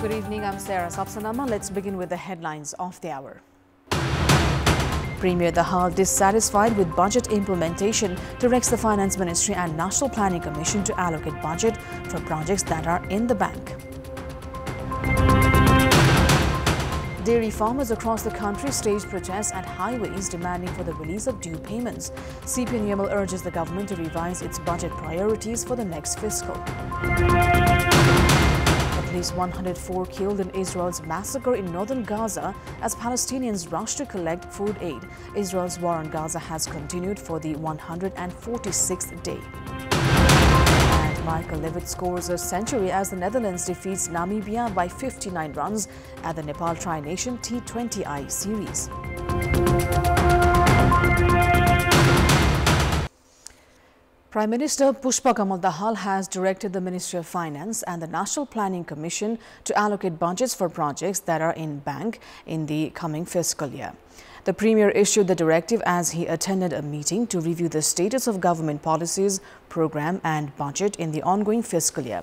Good evening, I'm Sapsanamma. Let's begin with the headlines of the hour. Premier Dahal dissatisfied with budget implementation directs the Finance Ministry and National Planning Commission to allocate budget for projects that are in the bank. Dairy farmers across the country staged protests at highways demanding for the release of due payments. CPN urges the government to revise its budget priorities for the next fiscal. At least 104 killed in Israel's massacre in northern Gaza as Palestinians rush to collect food aid. Israel's war on Gaza has continued for the 146th day. And Michael Levitt scores a century as the Netherlands defeats Namibia by 59 runs at the Nepal Tri-Nation T20I series. Prime Minister Pushpa Kamal Dahal has directed the Ministry of Finance and the National Planning Commission to allocate budgets for projects that are in bank in the coming fiscal year. The Premier issued the directive as he attended a meeting to review the status of government policies, program and budget in the ongoing fiscal year.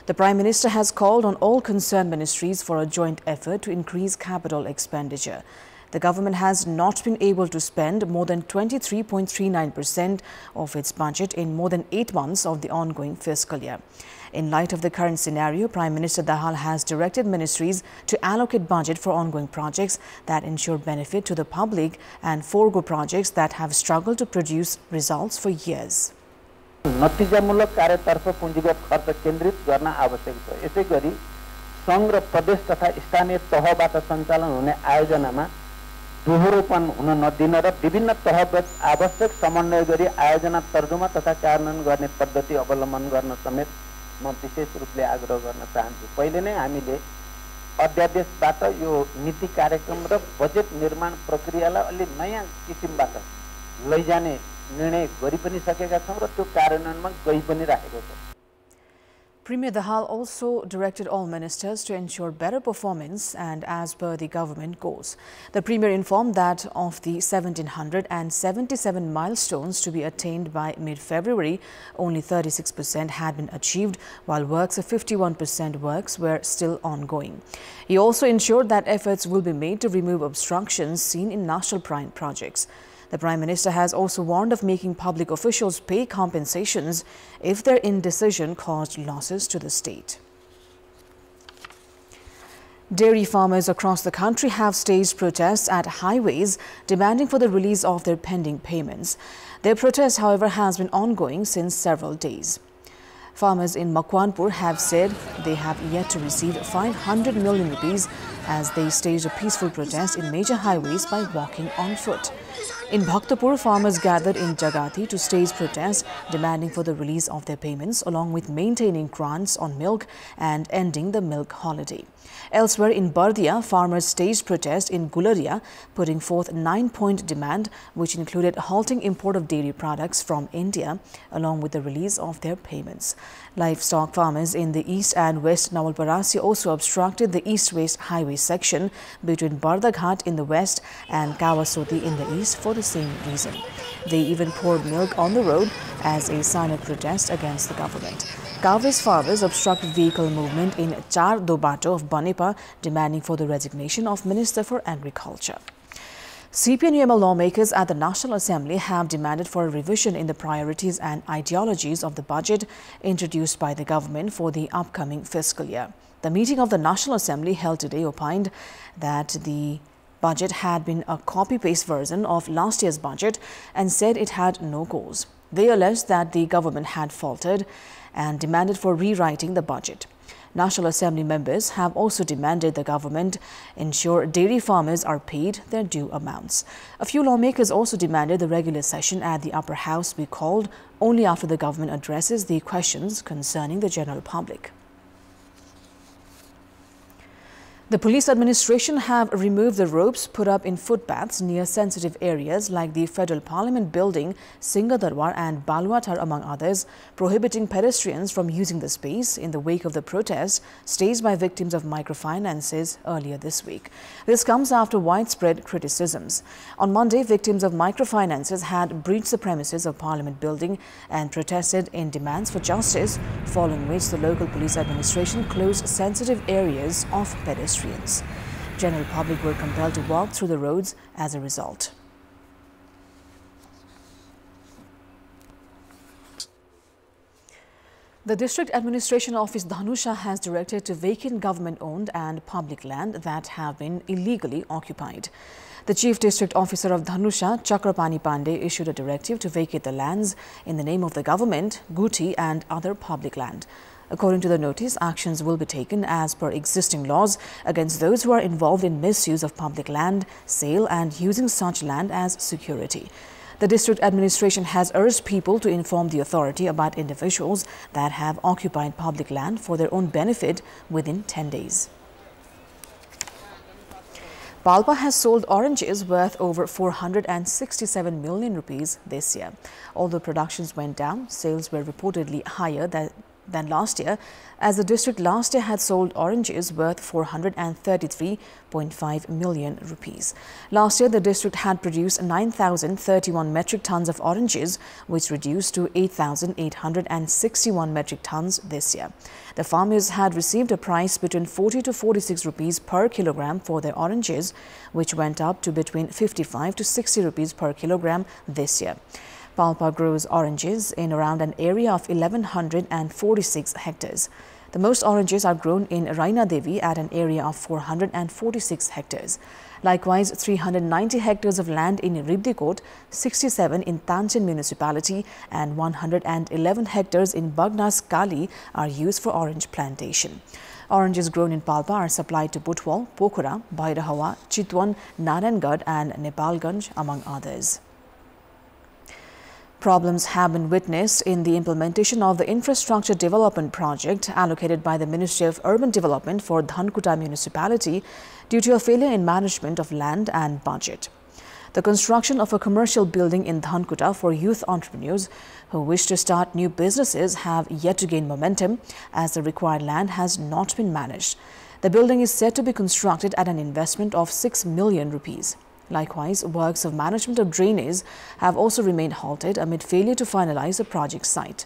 The Prime Minister has called on all concerned ministries for a joint effort to increase capital expenditure. The government has not been able to spend more than 23.39% of its budget in more than 8 months of the ongoing fiscal year. In light of the current scenario, Prime Minister Dahal has directed ministries to allocate budget for ongoing projects that ensure benefit to the public and forego projects that have struggled to produce results for years. नतिजामूलक कार्यतर्फ पुँजीगत खर्च केन्द्रित गर्न आवश्यक छ। यसैगरी संघ र प्रदेश तथा स्थानीय तहबाट सञ्चालन हुने आयोजनामा दोहोरोपन हुन नदिन र विभिन्न तहगत आवश्यक समन्वय गरी आयोजना तर्जुमा तथा कार्यान्वयन गर्ने पद्धति अवलम्बन गर्न समेत म विशेष रूपले आग्रह गर्न चाहन्छु। पहिले नै हामीले अध्यादेशबाट यो नीति कार्यक्रम र बजेट निर्माण प्रक्रियालाई अलि नयाँ किसिमबाट लैजाने निर्णय गरि पनि सकेका छौं र त्यो कार्यान्वयनमा गइ पनि राखेको छ। Premier Dahal also directed all ministers to ensure better performance and as per the government goals. The Premier informed that of the 1,777 milestones to be attained by mid-February, only 36% had been achieved, while works of 51% works were still ongoing. He also ensured that efforts will be made to remove obstructions seen in national prime projects. The Prime Minister has also warned of making public officials pay compensations if their indecision caused losses to the state. Dairy farmers across the country have staged protests at highways demanding for the release of their pending payments. Their protest, however, has been ongoing since several days. Farmers in Makwanpur have said they have yet to receive 500 million rupees as they staged a peaceful protest in major highways by walking on foot. In Bhaktapur, farmers gathered in Jagati to stage protests demanding for the release of their payments along with maintaining grants on milk and ending the milk holiday. Elsewhere in Bardia, farmers staged protest in Gularia, putting forth a 9-point demand which included halting import of dairy products from India along with the release of their payments. Livestock farmers in the east and west Nawalparasi also obstructed the east-west highway section between Bardaghat in the west and Kawasoti in the east for the same reason. They even poured milk on the road as a sign of protest against the government. Kavis farmers obstructed vehicle movement in Char Dobato of Banipa, demanding for the resignation of Minister for Agriculture. CPN lawmakers at the National Assembly have demanded for a revision in the priorities and ideologies of the budget introduced by the government for the upcoming fiscal year. The meeting of the National Assembly held today opined that the budget had been a copy-paste version of last year's budget and said it had no goals. They alleged that the government had faltered and demanded for rewriting the budget. National Assembly members have also demanded the government ensure dairy farmers are paid their due amounts. A few lawmakers also demanded the regular session at the upper house be called only after the government addresses the questions concerning the general public. The police administration have removed the ropes put up in footpaths near sensitive areas like the Federal Parliament building, Singadarwar and Balwatar among others, prohibiting pedestrians from using the space in the wake of the protest staged by victims of microfinances earlier this week. This comes after widespread criticisms. On Monday, victims of microfinances had breached the premises of Parliament building and protested in demands for justice, following which the local police administration closed sensitive areas of pedestrians. General public were compelled to walk through the roads as a result. The District Administration Office Dhanusha has directed to vacate government-owned and public land that have been illegally occupied. The Chief District Officer of Dhanusha, Chakrapani Pandey, issued a directive to vacate the lands in the name of the government, Guti and other public land. According to the notice, actions will be taken as per existing laws against those who are involved in misuse of public land, sale and using such land as security. The district administration has urged people to inform the authority about individuals that have occupied public land for their own benefit within 10 days. Palpa has sold oranges worth over 467 million rupees this year. Although productions went down, sales were reportedly higher than last year, as the district last year had sold oranges worth 433.5 million rupees. Last year, the district had produced 9,031 metric tons of oranges, which reduced to 8,861 metric tons this year. The farmers had received a price between 40 to 46 rupees per kilogram for their oranges, which went up to between 55 to 60 rupees per kilogram this year. Palpa grows oranges in around an area of 1,146 hectares. The most oranges are grown in Raina Devi at an area of 446 hectares. Likewise, 390 hectares of land in Ribdikot, 67 in Tanchin municipality and 111 hectares in Bagnas Kali are used for orange plantation. Oranges grown in Palpa are supplied to Butwal, Pokhara, Bhairahawa, Chitwan, Narayangad and Nepalganj among others. Problems have been witnessed in the implementation of the infrastructure development project allocated by the Ministry of Urban Development for Dhankuta municipality due to a failure in management of land and budget. The construction of a commercial building in Dhankuta for youth entrepreneurs who wish to start new businesses have yet to gain momentum as the required land has not been managed. The building is said to be constructed at an investment of 6 million rupees. Likewise, works of management of drainage have also remained halted amid failure to finalize the project site.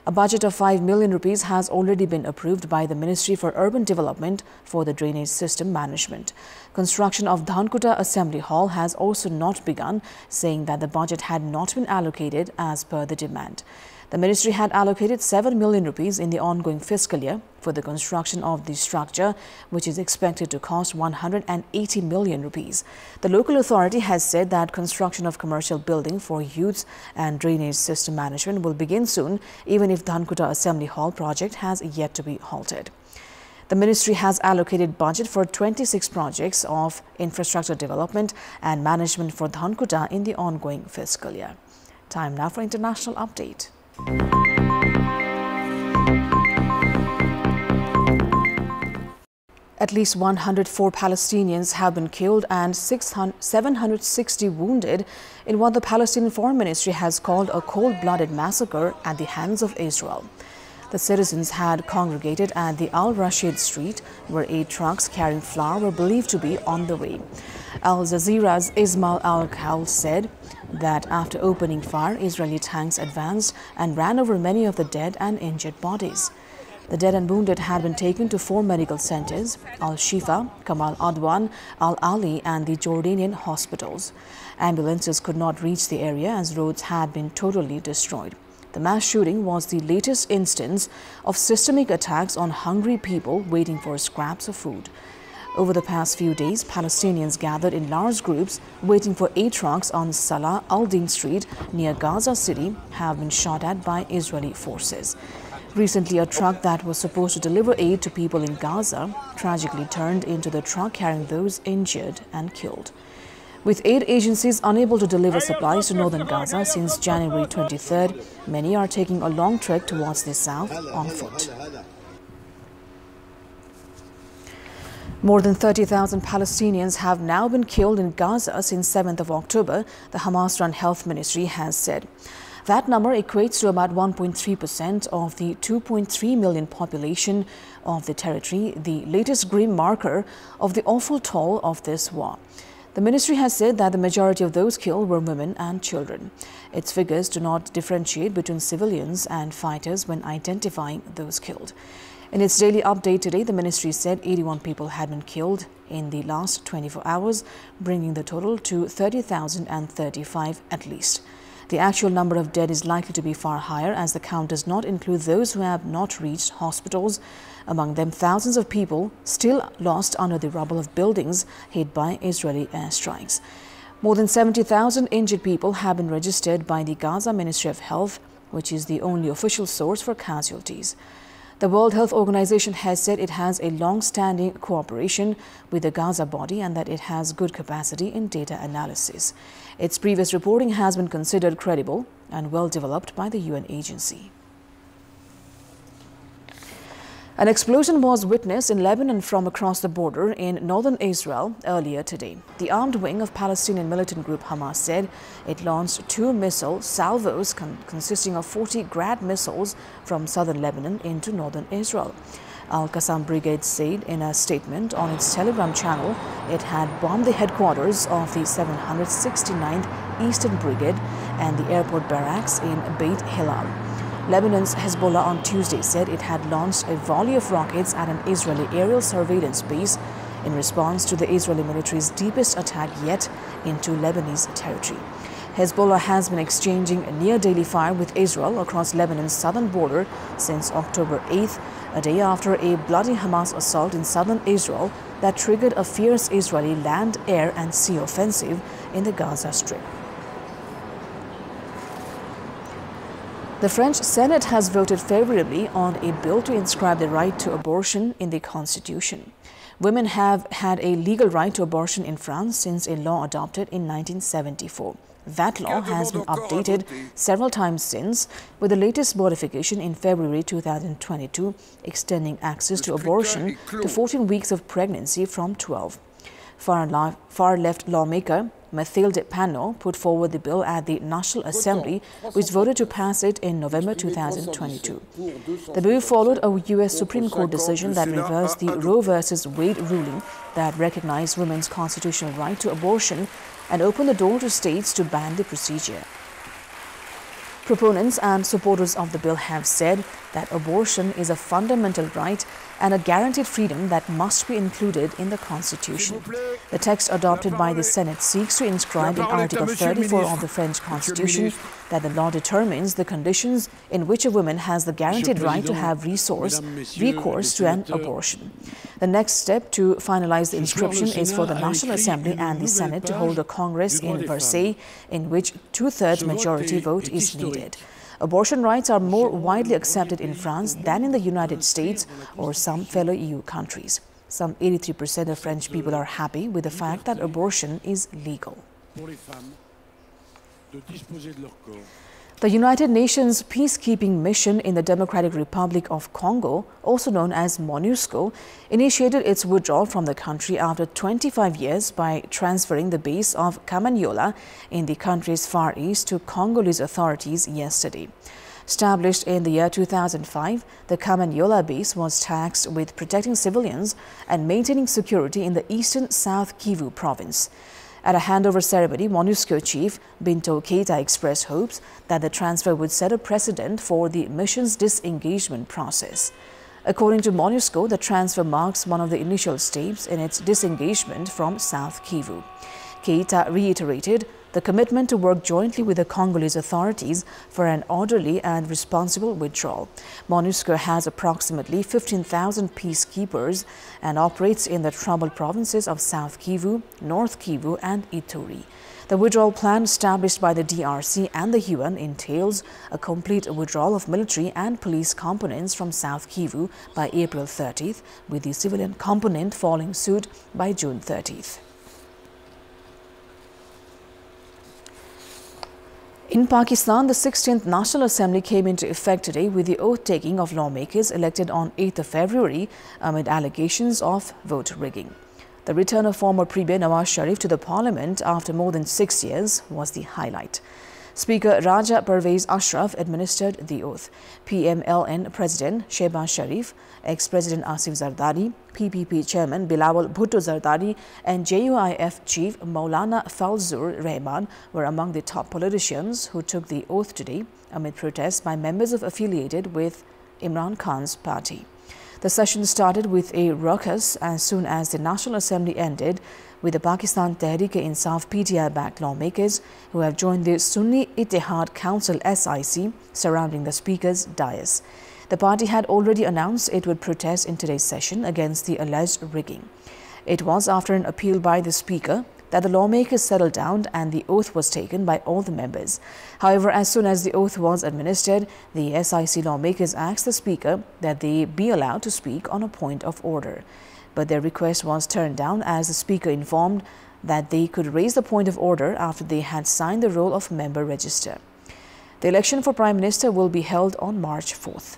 A budget of 5 million rupees has already been approved by the Ministry for Urban Development for the drainage system management. Construction of Dhankuta Assembly Hall has also not begun, saying that the budget had not been allocated as per the demand. The ministry had allocated 7 million rupees in the ongoing fiscal year for the construction of the structure, which is expected to cost 180 million rupees. The local authority has said that construction of commercial building for youths and drainage system management will begin soon, even if Dhankuta Assembly Hall project has yet to be halted. The ministry has allocated budget for 26 projects of infrastructure development and management for Dhankuta in the ongoing fiscal year. Time now for international update. At least 104 Palestinians have been killed and 760 wounded in what the Palestinian Foreign Ministry has called a cold-blooded massacre at the hands of Israel. The citizens had congregated at the Al-Rashid Street, where 8 trucks carrying flour were believed to be on the way. Al Jazeera's Ismail Al-Khal said that after opening fire, Israeli tanks advanced and ran over many of the dead and injured bodies. The dead and wounded had been taken to 4 medical centers, Al-Shifa, Kamal Adwan, Al-Ali and the Jordanian hospitals. Ambulances could not reach the area as roads had been totally destroyed. The mass shooting was the latest instance of systemic attacks on hungry people waiting for scraps of food. Over the past few days, Palestinians gathered in large groups waiting for 8 trucks on Salah al-Din Street near Gaza City have been shot at by Israeli forces. Recently, a truck that was supposed to deliver aid to people in Gaza tragically turned into the truck carrying those injured and killed. With aid agencies unable to deliver supplies to northern Gaza since January 23rd, many are taking a long trek towards the south on foot. More than 30,000 Palestinians have now been killed in Gaza since 7th of October, the Hamas-run health ministry has said. That number equates to about 1.3% of the 2.3 million population of the territory, the latest grim marker of the awful toll of this war. The ministry has said that the majority of those killed were women and children. Its figures do not differentiate between civilians and fighters when identifying those killed. In its daily update today, the ministry said 81 people had been killed in the last 24 hours, bringing the total to 30,035 at least. The actual number of dead is likely to be far higher, as the count does not include those who have not reached hospitals. Among them, thousands of people still lost under the rubble of buildings hit by Israeli airstrikes. More than 70,000 injured people have been registered by the Gaza Ministry of Health, which is the only official source for casualties. The World Health Organization has said it has a long-standing cooperation with the Gaza body and that it has good capacity in data analysis. Its previous reporting has been considered credible and well developed by the UN agency. An explosion was witnessed in Lebanon from across the border in northern Israel earlier today. The armed wing of Palestinian militant group Hamas said it launched 2 missile salvos consisting of 40 Grad missiles from southern Lebanon into northern Israel. Al-Qassam Brigade said in a statement on its Telegram channel it had bombed the headquarters of the 769th Eastern Brigade and the airport barracks in Beit Hillel. Lebanon's Hezbollah on Tuesday said it had launched a volley of rockets at an Israeli aerial surveillance base in response to the Israeli military's deepest attack yet into Lebanese territory. Hezbollah has been exchanging a near-daily fire with Israel across Lebanon's southern border since October 8th, a day after a bloody Hamas assault in southern Israel that triggered a fierce Israeli land, air and sea offensive in the Gaza Strip. The French Senate has voted favorably on a bill to inscribe the right to abortion in the Constitution. Women have had a legal right to abortion in France since a law adopted in 1974. That law has been updated several times since, with the latest modification in February 2022 extending access to abortion to 14 weeks of pregnancy from 12. Far-left lawmaker Mathilde Panot put forward the bill at the National Assembly, which voted to pass it in November 2022. The bill followed a U.S. Supreme Court decision that reversed the Roe v. Wade ruling that recognized women's constitutional right to abortion and opened the door to states to ban the procedure. Proponents and supporters of the bill have said that abortion is a fundamental right and a guaranteed freedom that must be included in the Constitution. The text adopted by the Senate seeks to inscribe in Article 34 of the French Constitution that the law determines the conditions in which a woman has the guaranteed right to have recourse to an abortion. The next step to finalize the inscription is for the National Assembly and the Senate to hold a Congress in Versailles in which 2/3 majority vote is needed. Abortion rights are more widely accepted in France than in the United States or some fellow EU countries. Some 83% of French people are happy with the fact that abortion is legal. The United Nations peacekeeping mission in the Democratic Republic of Congo, also known as MONUSCO, initiated its withdrawal from the country after 25 years by transferring the base of Kamanyola in the country's far east to Congolese authorities yesterday. Established in the year 2005, the Kamanyola base was tasked with protecting civilians and maintaining security in the eastern South Kivu province. At a handover ceremony, MONUSCO chief Bintou Keita expressed hopes that the transfer would set a precedent for the mission's disengagement process. According to MONUSCO, the transfer marks one of the initial steps in its disengagement from South Kivu. Keita reiterated the commitment to work jointly with the Congolese authorities for an orderly and responsible withdrawal. MONUSCO has approximately 15,000 peacekeepers and operates in the troubled provinces of South Kivu, North Kivu and Ituri. The withdrawal plan established by the DRC and the UN entails a complete withdrawal of military and police components from South Kivu by April 30th, with the civilian component following suit by June 30th. In Pakistan, the 16th National Assembly came into effect today with the oath-taking of lawmakers elected on 8th of February amid allegations of vote rigging. The return of former Premier Nawaz Sharif to the parliament after more than 6 years was the highlight. Speaker Raja Pervez Ashraf administered the oath. PMLN President Shehbaz Sharif, ex-President Asif Zardari, PPP Chairman Bilawal Bhutto Zardari and JUIF Chief Maulana Falzur Rahman were among the top politicians who took the oath today amid protests by members affiliated with Imran Khan's party. The session started with a ruckus as soon as the National Assembly ended, with the Pakistan Tehreek-e-Insaf PTI-backed lawmakers who have joined the Sunni Ittihad Council SIC surrounding the Speaker's dais. The party had already announced it would protest in today's session against the alleged rigging. It was after an appeal by the Speaker that the lawmakers settled down and the oath was taken by all the members. However, as soon as the oath was administered, the SIC lawmakers asked the Speaker that they be allowed to speak on a point of order. But their request was turned down as the Speaker informed that they could raise the point of order after they had signed the roll of member register. The election for Prime Minister will be held on March 4th.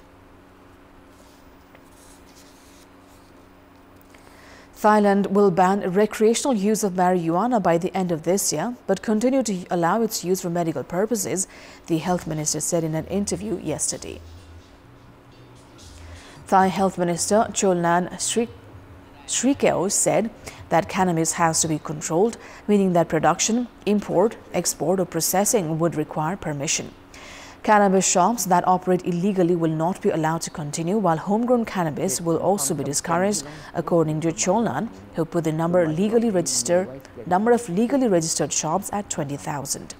Thailand will ban recreational use of marijuana by the end of this year, but continue to allow its use for medical purposes, the Health Minister said in an interview yesterday. Thai Health Minister Cholnan Srikeo said that cannabis has to be controlled, meaning that production, import, export or processing would require permission. Cannabis shops that operate illegally will not be allowed to continue, while homegrown cannabis will also be discouraged, according to Cholnan, who put the number of legally registered shops at 20,000.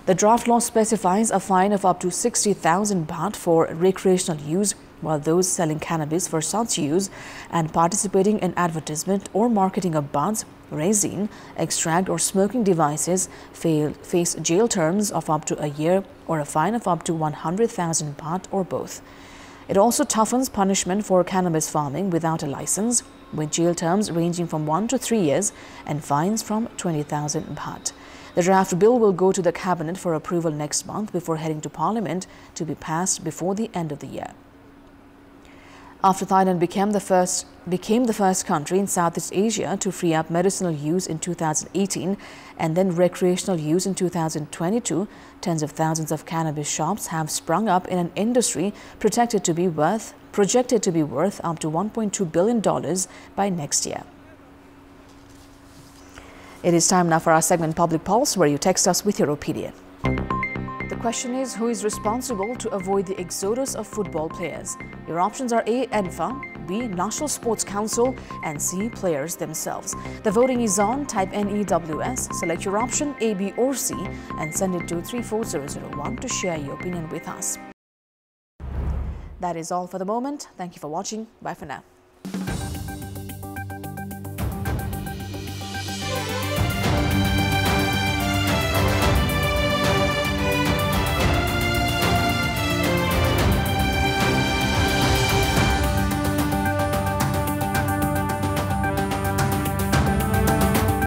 The draft law specifies a fine of up to 60,000 baht for recreational use, while those selling cannabis for such use and participating in advertisement or marketing of buds, resin, extract or smoking devices face jail terms of up to a year or a fine of up to 100,000 baht or both. It also toughens punishment for cannabis farming without a license, with jail terms ranging from 1 to 3 years and fines from 20,000 baht. The draft bill will go to the Cabinet for approval next month before heading to Parliament to be passed before the end of the year. After Thailand became the first country in Southeast Asia to free up medicinal use in 2018 and then recreational use in 2022, tens of thousands of cannabis shops have sprung up in an industry projected to be worth up to $1.2 billion by next year. It is time now for our segment Public Pulse, where you text us with your opinion. The question is, who is responsible to avoid the exodus of football players? Your options are A. NFA, B. National Sports Council, and C. Players themselves. The voting is on. Type NEWS, select your option A, B or C and send it to 34001 to share your opinion with us. That is all for the moment. Thank you for watching. Bye for now.